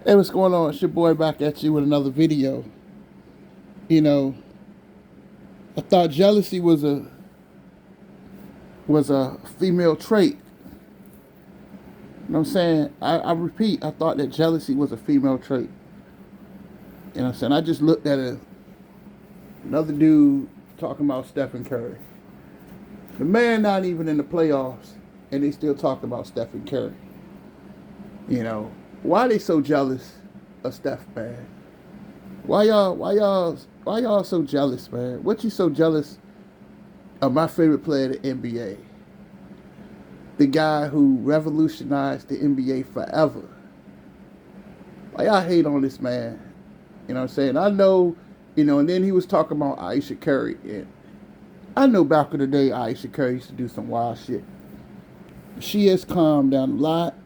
Hey, what's going on? It's your boy back at you with another video. You know, I thought jealousy was a female trait. You know what I'm saying? I repeat, I thought that jealousy was a female trait. You know what I'm saying? I just looked at another dude talking about Stephen Curry. The man not even in the playoffs, and they still talking about Stephen Curry. You know, why they so jealous of Steph, man? Why y'all so jealous, man? What you so jealous of my favorite player in the NBA? The guy who revolutionized the NBA forever. Why y'all hate on this man? You know what I'm saying? I know, and then he was talking about Aisha Curry. And I know back in the day Aisha Curry used to do some wild shit. She has calmed down a lot.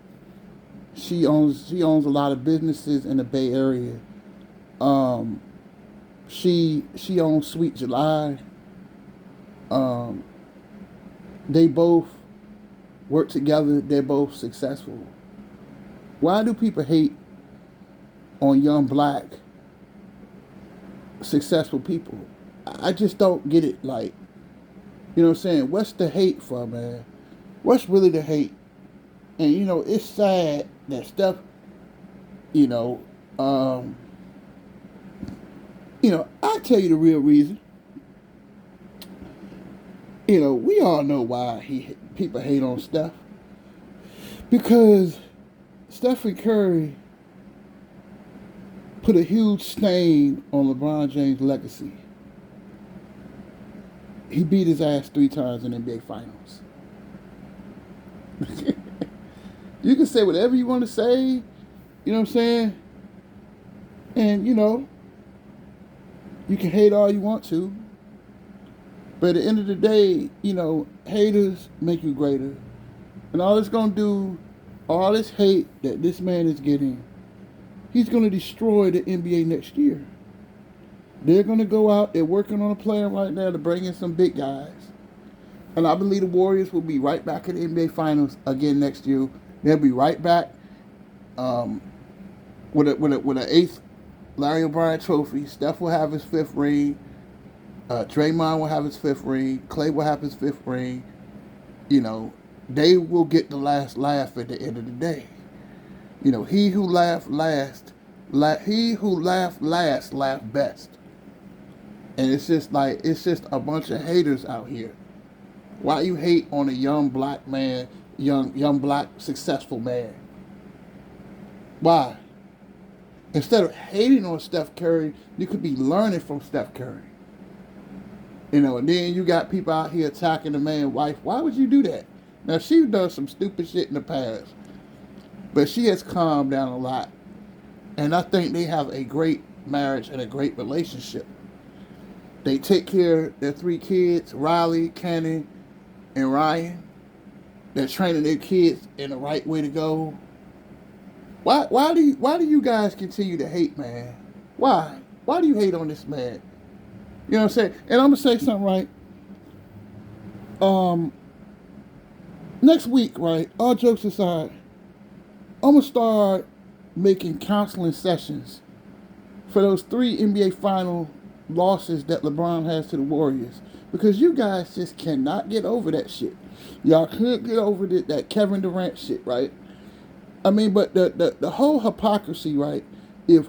She owns a lot of businesses in the Bay Area. Um, she owns Sweet July. Um, they both work together. They're both successful. Why do people hate on young black successful people? I just don't get it. Like, you know what I'm saying? What's the hate for, man? What's really the hate? And it's sad that stuff, you know, um, I'll tell you the real reason. We all know why people hate on Steph. Because Stephen Curry put a huge stain on LeBron James' legacy. He beat his ass 3 times in NBA Finals. You can say whatever you want to say, you know what I'm saying? And, you can hate all you want to. But at the end of the day, haters make you greater. And all it's going to do, all this hate that this man is getting, he's going to destroy the NBA next year. They're going to go out, they're working on a plan right now to bring in some big guys. And I believe the Warriors will be right back in the NBA Finals again next year. They'll be right back um, with an eighth Larry O'Brien trophy. Steph will have his fifth ring. Draymond will have his fifth ring. Clay will have his fifth ring. They will get the last laugh at the end of the day. He who laughed last, laughed best. And it's just a bunch of haters out here. Why you hate on a young black man, young black successful man? Why? Instead of hating on Steph Curry, you could be learning from Steph Curry. And then you got people out here attacking the man's wife. Why would you do that? Now, she's done some stupid shit in the past, but she has calmed down a lot. And I think they have a great marriage and a great relationship. They take care of their 3 kids, Riley, Kenny, and Ryan. They're training their kids in the right way to go. Why do you guys continue to hate, man? Why? Why do you hate on this man? You know what I'm saying? And I'm gonna say something, right? Um, Next week, right? All jokes aside, I'm gonna start making counseling sessions for those 3 NBA final losses that LeBron has to the Warriors, because you guys just cannot get over that shit. Y'all can't get over that Kevin Durant shit, right? I mean, but the whole hypocrisy, right? If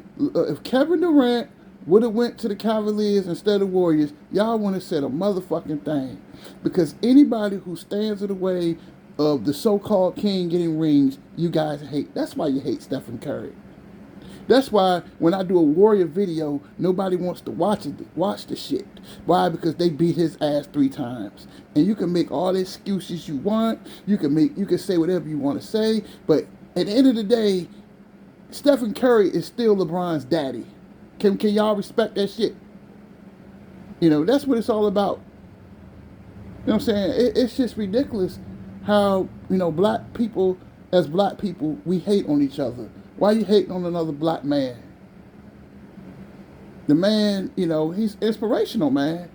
Kevin Durant would have went to the Cavaliers instead of the Warriors, y'all wouldn't have said a motherfucking thing. Because anybody who stands in the way of the so-called king getting rings, you guys hate. That's why you hate Stephen Curry. That's why when I do a Warrior video, nobody wants to watch the shit. Why? Because they beat his ass 3 times. And you can make all the excuses you want. You can say whatever you want to say. But at the end of the day, Stephen Curry is still LeBron's daddy. Can y'all respect that shit? That's what it's all about. You know what I'm saying? It's just ridiculous how, black people, as black people, we hate on each other. Why you hating on another black man? The man, he's inspirational, man.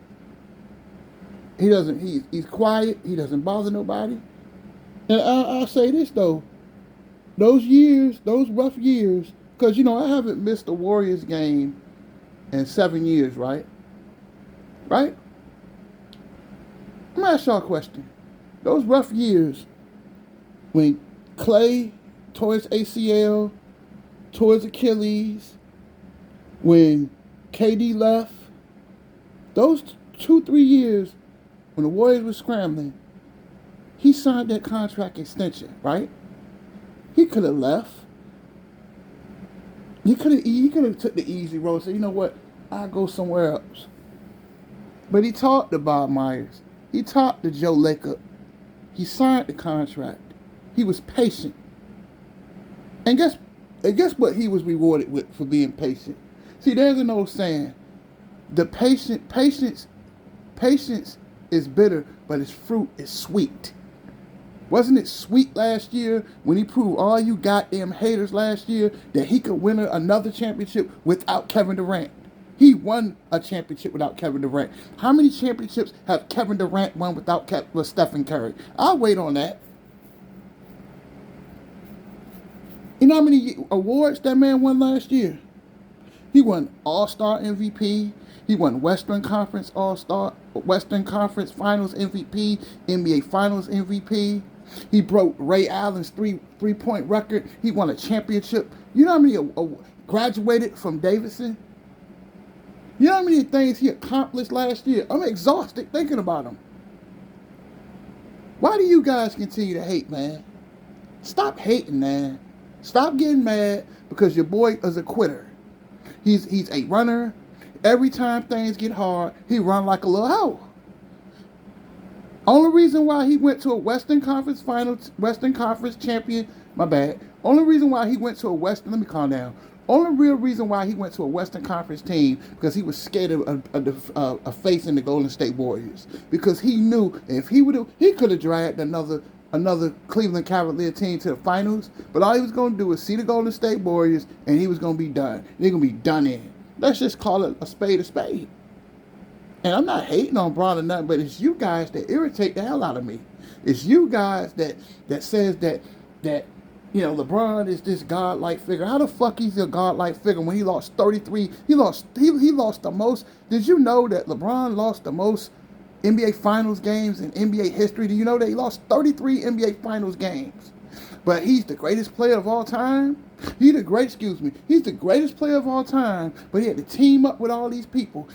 He's quiet. He doesn't bother nobody. And I'll say this, though. Those rough years, Because, I haven't missed a Warriors game in 7 years, right? Right? I'm going to ask y'all a question. Those rough years when Clay tore his ACL, tore his Achilles, when KD left, those 2-3 years when the Warriors were scrambling, he signed that contract extension, right? He could have left. He could have took the easy road and said, you know what, I'll go somewhere else. But he talked to Bob Myers. He talked to Joe Lacob. He signed the contract. He was patient. And guess what he was rewarded with for being patient? See, there's an old saying. Patience is bitter, but its fruit is sweet. Wasn't it sweet last year when he proved all you goddamn haters last year that he could win another championship without Kevin Durant? He won a championship without Kevin Durant. How many championships have Kevin Durant won with Stephen Curry? I'll wait on that. You know how many awards that man won last year? He won All-Star MVP. He won Western Conference All-Star, Western Conference Finals MVP, NBA Finals MVP. He broke Ray Allen's three-point record. He won a championship. You know how many graduated from Davidson? You know how many things he accomplished last year? I'm exhausted thinking about him. Why do you guys continue to hate, man? Stop hating, man. Stop getting mad because your boy is a quitter. He's a runner. Every time things get hard, he run like a little hoe. Only reason why he went to a Western Conference champion, my bad. Only reason why he went to a Western, let me calm down. Only real reason why he went to a Western Conference team because he was scared of facing the Golden State Warriors. Because he knew if he could have dragged another Cleveland Cavalier team to the finals, but all he was going to do was see the Golden State Warriors and he was going to be done. They're going to be done in. Let's just call it a spade a spade. And I'm not hating on Bron or nothing, but it's you guys that irritate the hell out of me. It's you guys that says that LeBron is this godlike figure. How the fuck he's a godlike figure when he lost 33? He lost the most. Did you know that LeBron lost the most NBA Finals games in NBA history? Do you know that he lost 33 NBA Finals games? But he's the greatest player of all time. He's the greatest player of all time, but he had to team up with all these people.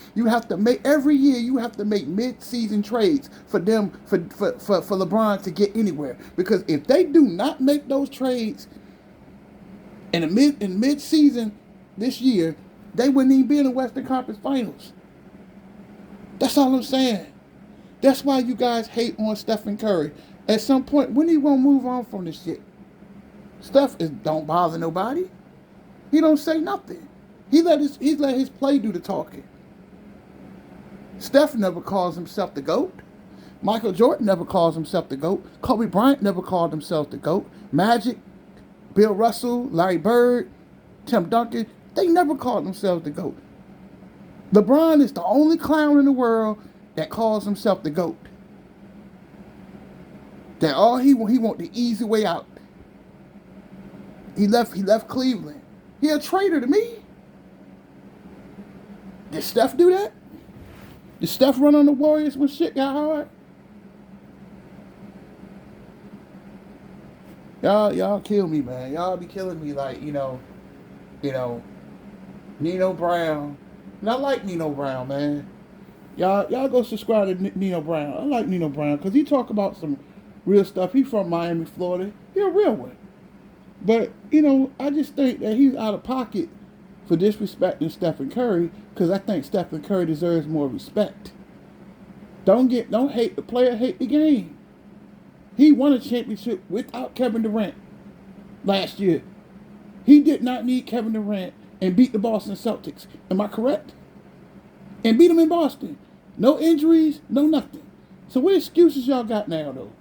Every year you have to make mid-season trades for LeBron to get anywhere. Because if they do not make those trades in mid-season this year, they wouldn't even be in the Western Conference Finals. That's all I'm saying. That's why you guys hate on Stephen Curry. At some point, when he won't move on from this shit? Steph don't bother nobody. He don't say nothing. He let his play do the talking. Steph never calls himself the GOAT. Michael Jordan never calls himself the GOAT. Kobe Bryant never called himself the GOAT. Magic, Bill Russell, Larry Bird, Tim Duncan, they never called themselves the GOAT. LeBron is the only clown in the world that calls himself the GOAT. That all he want the easy way out. He left Cleveland. He a traitor to me. Did Steph do that? Did Steph run on the Warriors when shit got hard? Y'all kill me, man. Y'all be killing me like, Nino Brown. And I like Nino Brown, man. Y'all go subscribe to Nino Brown. I like Nino Brown because he talk about some real stuff. He from Miami, Florida. He a real one. But, I just think that he's out of pocket for disrespecting Stephen Curry because I think Stephen Curry deserves more respect. Don't hate the player, hate the game. He won a championship without Kevin Durant last year. He did not need Kevin Durant and beat the Boston Celtics. Am I correct? And beat them in Boston. No injuries, no nothing. So what excuses y'all got now, though?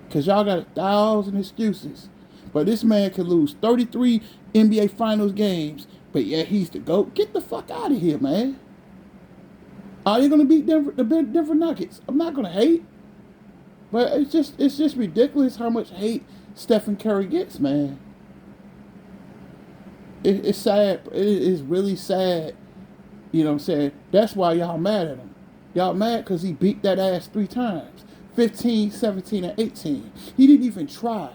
Because y'all got 1,000 excuses. But this man can lose 33 NBA Finals games, but yet he's the GOAT. Get the fuck out of here, man. Are you going to beat the Denver Nuggets? I'm not going to hate. But it's just ridiculous how much hate Stephen Curry gets, man. It's sad. It is really sad. You know what I'm saying? That's why y'all mad at him. Y'all mad because he beat that ass 3 times. 15, 17, and 18. He didn't even try.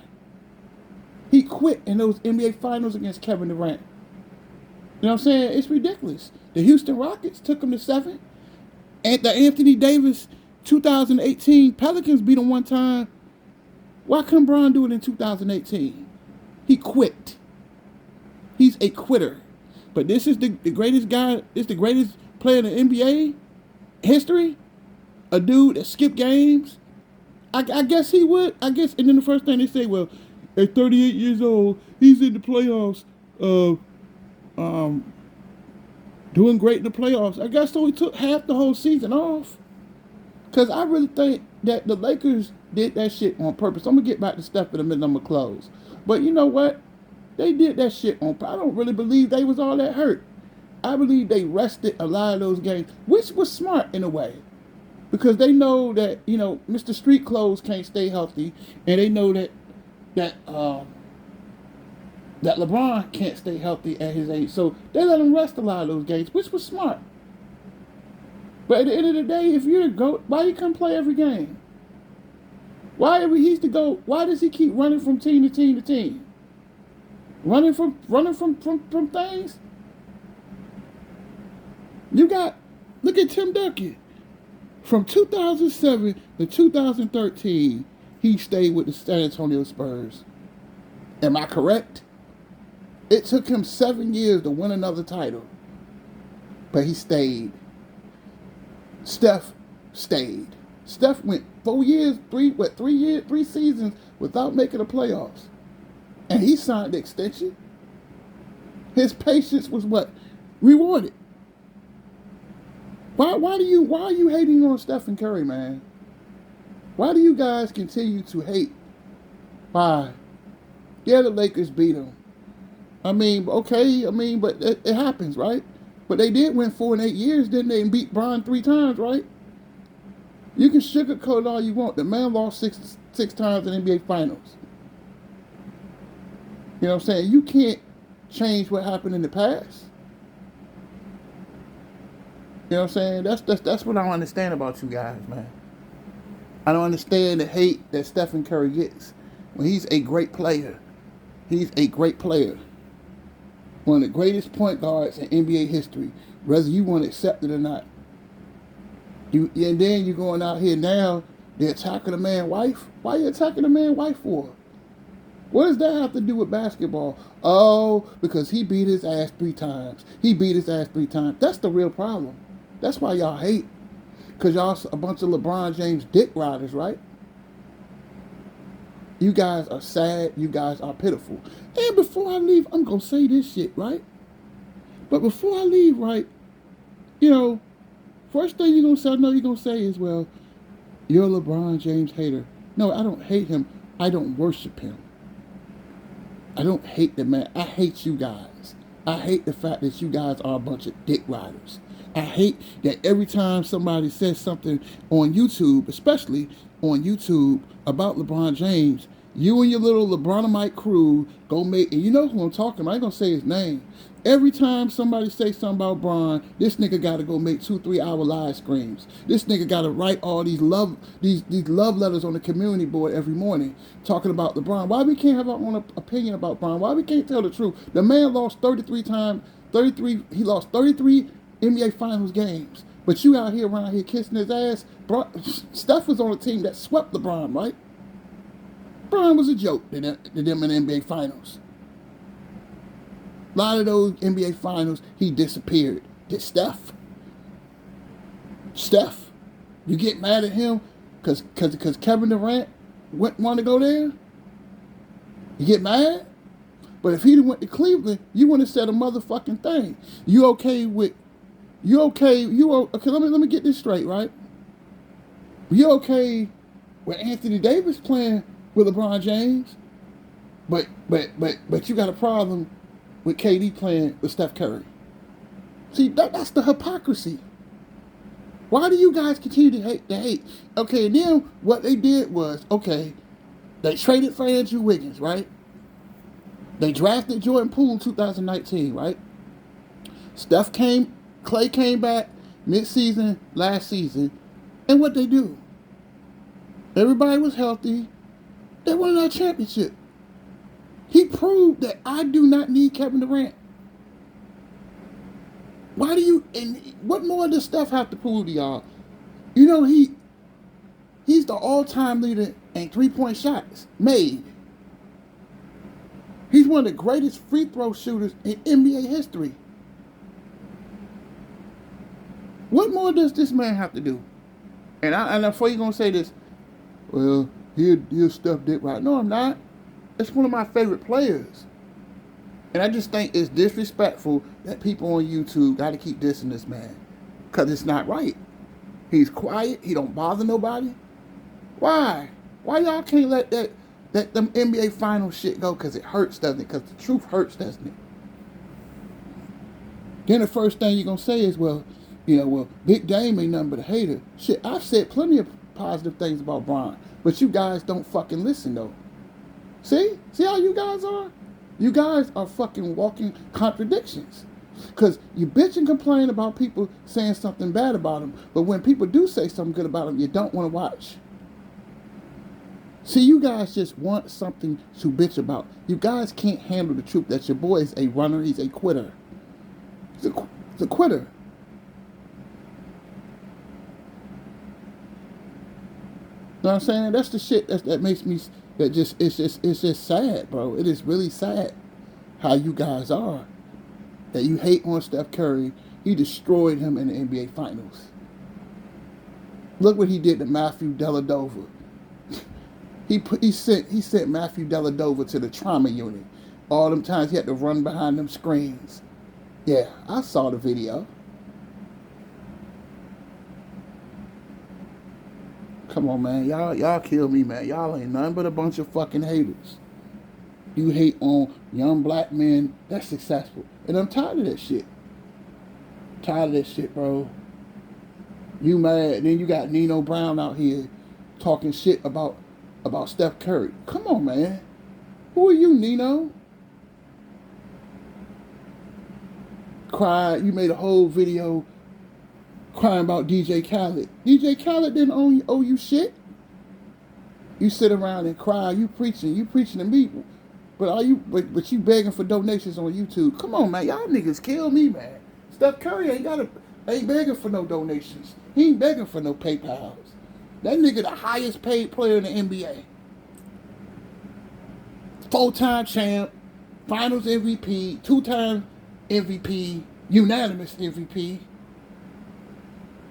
He quit in those NBA Finals against Kevin Durant. You know what I'm saying? It's ridiculous. The Houston Rockets took him to 7. And the Anthony Davis 2018 Pelicans beat him one time. Why couldn't Bron do it in 2018? He quit. He's a quitter. But this is the greatest guy, this is the greatest player in the NBA history. A dude that skipped games. I guess he would. I guess, and then the first thing they say, well, at 38 years old, he's in the playoffs, doing great in the playoffs. I guess so he took half the whole season off. Because I really think that the Lakers did that shit on purpose. I'm going to get back to Steph in a minute. I'm going to close. But you know what? They did that shit on purpose. I don't really believe they was all that hurt. I believe they rested a lot of those games, which was smart in a way. Because they know that, you know, Mr. Street Clothes can't stay healthy. And they know that LeBron can't stay healthy at his age. So they let him rest a lot of those games, which was smart. But at the end of the day, if you're the GOAT, why you come play every game? Why he's the GOAT? Why does he keep running from team to team to team? Running from things? Look at Tim Duncan. From 2007 to 2013, he stayed with the San Antonio Spurs. Am I correct? It took him 7 years to win another title. But he stayed. Steph stayed. Steph went 4 years, 3 seasons without making the playoffs. And he signed the extension. His patience was what? Rewarded. Why are you hating on Stephen Curry, man? Why do you guys continue to hate? Why? Yeah, the Lakers beat them. I mean, okay, but it happens, right? But they did win 4 in 8 years, didn't they? And beat Bron 3 times, right? You can sugarcoat it all you want. The man lost six times in NBA Finals. You know what I'm saying? You can't change what happened in the past. You know what I'm saying? That's what I don't understand about you guys, man. I don't understand the hate that Stephen Curry gets when he's a great player. He's a great player. One of the greatest point guards in NBA history, whether you want to accept it or not. And then you're going out here now, they're attacking a man's wife. Why are you attacking a man's wife for? What does that have to do with basketball? Oh, because he beat his ass 3 times. He beat his ass 3 times. That's the real problem. That's why y'all hate. Because y'all a bunch of LeBron James dick riders, right? You guys are sad. You guys are pitiful. And before I leave, I'm going to say this shit, right? But before I leave, right, you know, first thing you're going to say is, well, you're a LeBron James hater. No, I don't hate him. I don't worship him. I don't hate the man. I hate you guys. I hate the fact that you guys are a bunch of dick riders. I hate that every time somebody says something on YouTube, especially on YouTube, about LeBron James, you and your little LeBronamite crew go make, and you know who I'm talking about, I ain't going to say his name. Every time somebody say something about Bron, this nigga got to go make 2-3 hour live streams. This nigga got to write all these love letters on the community board every morning talking about LeBron. Why we can't have our own opinion about Bron? Why we can't tell the truth? The man lost 33 times, he lost 33 NBA Finals games. But you out here around here kissing his ass. Steph was on a team that swept LeBron, right? Bron was a joke to them in the NBA Finals. A lot of those NBA Finals, he disappeared. Did Steph? You get mad at him because Kevin Durant wanted to go there? You get mad? But if he'd went to Cleveland, you wouldn't have said a motherfucking thing. Okay, let me get this straight, right? You okay with Anthony Davis playing with LeBron James, but you got a problem with KD playing with Steph Curry. See, that's the hypocrisy. Why do you guys continue to hate? Okay, and then what they did was, okay, they traded for Andrew Wiggins, right? They drafted Jordan Poole in 2019, right? Clay came back mid-season last season, and what they do? Everybody was healthy. They won that championship. He proved that I do not need Kevin Durant. Why do you? And what more does Steph have to prove to y'all? You know he's the all-time leader in three-point shots made. He's one of the greatest free throw shooters in NBA history. What more does this man have to do? And before you gonna say this, well, he'll Steph Dick right. No, I'm not. It's one of my favorite players. And I just think it's disrespectful that people on YouTube got to keep dissing this man. Because it's not right. He's quiet. He don't bother nobody. Why? Why y'all can't let them NBA Finals shit go? Because it hurts, doesn't it? Because the truth hurts, doesn't it? Then the first thing you're going to say is, well, Big Dame ain't nothing but a hater. Shit, I've said plenty of positive things about Bron. But you guys don't fucking listen, though. See? See how you guys are? You guys are fucking walking contradictions. Because you bitch and complain about people saying something bad about them, but when people do say something good about them, you don't want to watch. See, you guys just want something to bitch about. You guys can't handle the truth that your boy is a runner, he's a quitter. He's a quitter. You know what I'm saying? That's the shit that makes me, it's just sad, bro. It is really sad how you guys are. That you hate on Steph Curry. He destroyed him in the NBA Finals. Look what he did to Matthew Dellavedova. He sent Matthew Dellavedova to the trauma unit. All them times he had to run behind them screens. Yeah, I saw the video. Come on, man. Y'all kill me, man. Y'all ain't nothing but a bunch of fucking haters. You hate on young black men that's successful. And I'm tired of that shit. Tired of that shit, bro. You mad. Then you got Nino Brown out here talking shit about Steph Curry. Come on, man. Who are you, Nino? Cried. You made a whole video crying about DJ Khaled. DJ Khaled didn't owe you shit. You sit around and cry. You preaching to me. But you begging for donations on YouTube? Come on, man. Y'all niggas kill me, man. Steph Curry ain't begging for no donations. He ain't begging for no PayPals. That nigga the highest paid player in the NBA. 4-time champ, Finals MVP, 2-time MVP, unanimous MVP.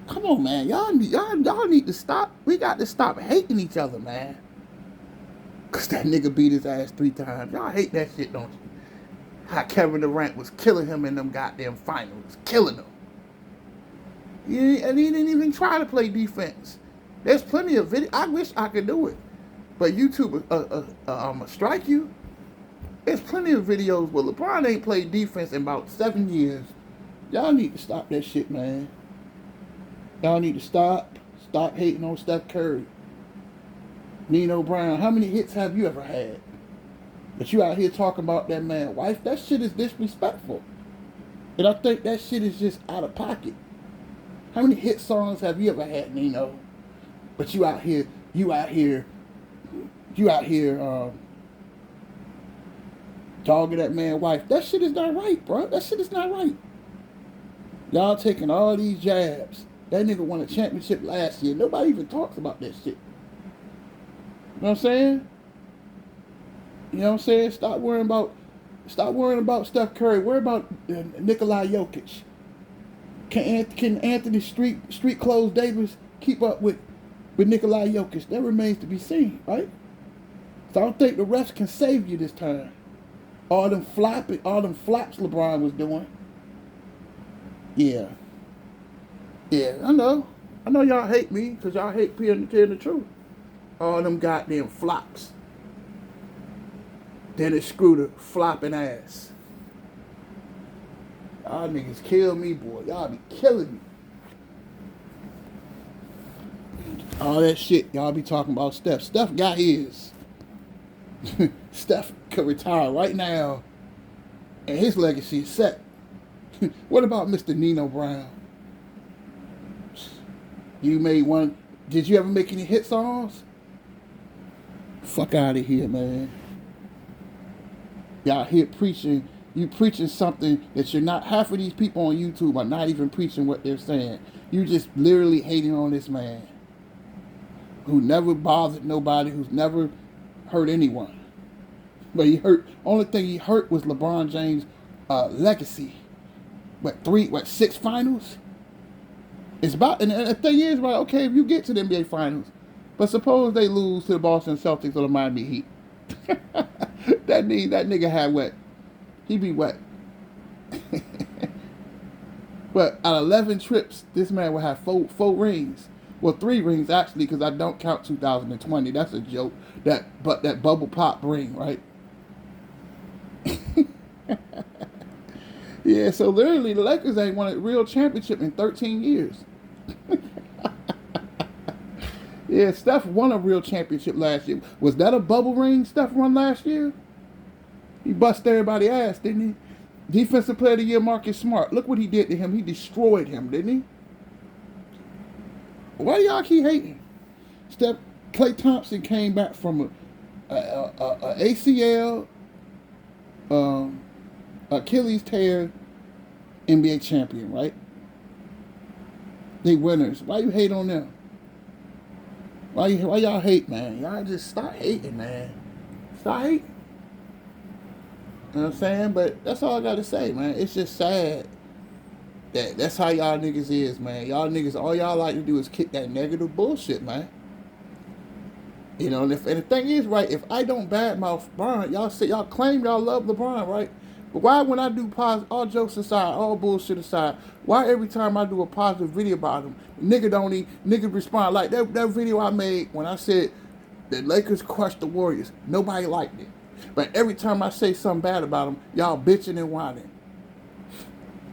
Come on, man. Y'all need to stop. We got to stop hating each other, man. Because that nigga beat his ass 3 times. Y'all hate that shit, don't you? How Kevin Durant was killing him in them goddamn finals. Killing him. And he didn't even try to play defense. There's plenty of video. I wish I could do it. But YouTube strike you. There's plenty of videos where LeBron ain't played defense in about 7 years. Y'all need to stop that shit, man. Y'all need to stop hating on Steph Curry. Nino Brown, how many hits have you ever had? But you out here talking about that man's wife, that shit is disrespectful. And I think that shit is just out of pocket. How many hit songs have you ever had, Nino? But you out here dogging that man's wife. That shit is not right, bro. That shit is not right. Y'all taking all these jabs. That nigga won a championship last year. Nobody even talks about that shit. You know what I'm saying? You know what I'm saying? Stop worrying about Steph Curry. Worry about Nikola Jokic. Can Anthony Street Clothes Davis keep up with Nikola Jokic? That remains to be seen, right? So I don't think the refs can save you this time. All them flaps LeBron was doing. Yeah. Yeah, I know. I know y'all hate me because y'all hate telling the truth. All them goddamn flops. Dennis Schröder flopping ass. Y'all niggas kill me, boy. Y'all be killing me. All that shit y'all be talking about Steph. Steph got his. Steph could retire right now, and his legacy is set. What about Mr. Nino Brown? You made one. Did you ever make any hit songs? Fuck out of here, man. Y'all here preaching. You preaching something that you're not. Half of these people on YouTube are not even preaching what they're saying. You just literally hating on this man who never bothered nobody, who's never hurt anyone. But he hurt. Only thing he hurt was LeBron James' legacy. Six finals? It's about, and the thing is, right, okay, if you get to the NBA finals, but suppose they lose to the Boston Celtics or the Miami Heat. that nigga had what? He be what? But at 11 trips, this man will have four rings. Well, 3 rings actually, because I don't count 2020. That's a joke. But that bubble pop ring, right? Yeah, so literally the Lakers ain't won a real championship in 13 years. Yeah, Steph won a real championship last year. Was that a bubble ring Steph won last year? He busted everybody's ass, didn't he? Defensive Player of the Year, Marcus Smart. Look what he did to him. He destroyed him, didn't he? Why do y'all keep hating? Klay Thompson came back from a ACL, Achilles tear, NBA champion, right? They winners. Why you hate on them? Why y'all hate, man? Y'all just stop hating, man. Stop hating. You know what I'm saying? But that's all I got to say, man. It's just sad that's how y'all niggas is, man. Y'all niggas, all y'all like to do is kick that negative bullshit, man. You know, and the thing is, right, if I don't badmouth LeBron, y'all claim y'all love LeBron, right? But why when I do all jokes aside, all bullshit aside, why every time I do a positive video about him, nigga respond like that video I made when I said the Lakers crushed the Warriors, nobody liked it. But every time I say something bad about him, y'all bitching and whining.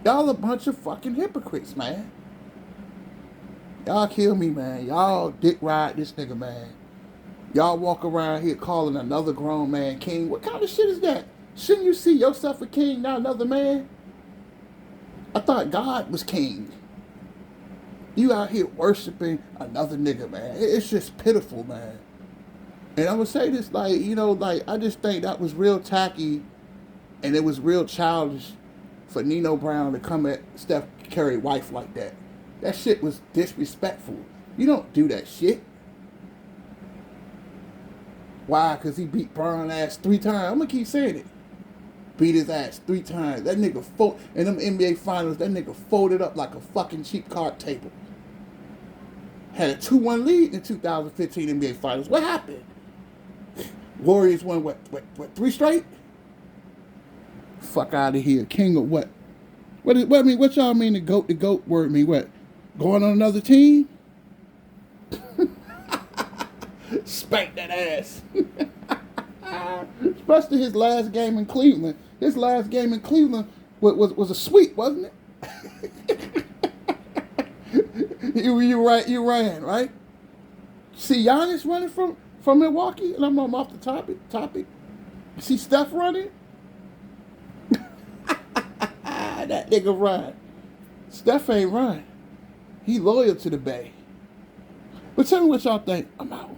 Y'all a bunch of fucking hypocrites, man. Y'all kill me, man. Y'all dick ride this nigga, man. Y'all walk around here calling another grown man king. What kind of shit is that? Shouldn't you see yourself a king, not another man? I thought God was king. You out here worshiping another nigga, man. It's just pitiful, man. And I'm going to say this, I just think that was real tacky and it was real childish for Nino Brown to come at Steph Curry's wife like that. That shit was disrespectful. You don't do that shit. Why? Because he beat Bron's ass 3 times. I'm going to keep saying it. Beat his ass 3 times. That nigga in them NBA finals, that nigga folded up like a fucking cheap card table. Had a 2-1 lead in 2015 NBA finals. What happened? Warriors won what 3 straight? Fuck out of here. King of what? What y'all mean the GOAT word mean what? Going on another team? Spank that ass. Especially his last game in Cleveland. His last game in Cleveland was a sweep, wasn't it? you ran, right? See Giannis running from Milwaukee, and I'm off the topic. See Steph running? That nigga run. Steph ain't run. He loyal to the Bay. But tell me what y'all think. I'm out.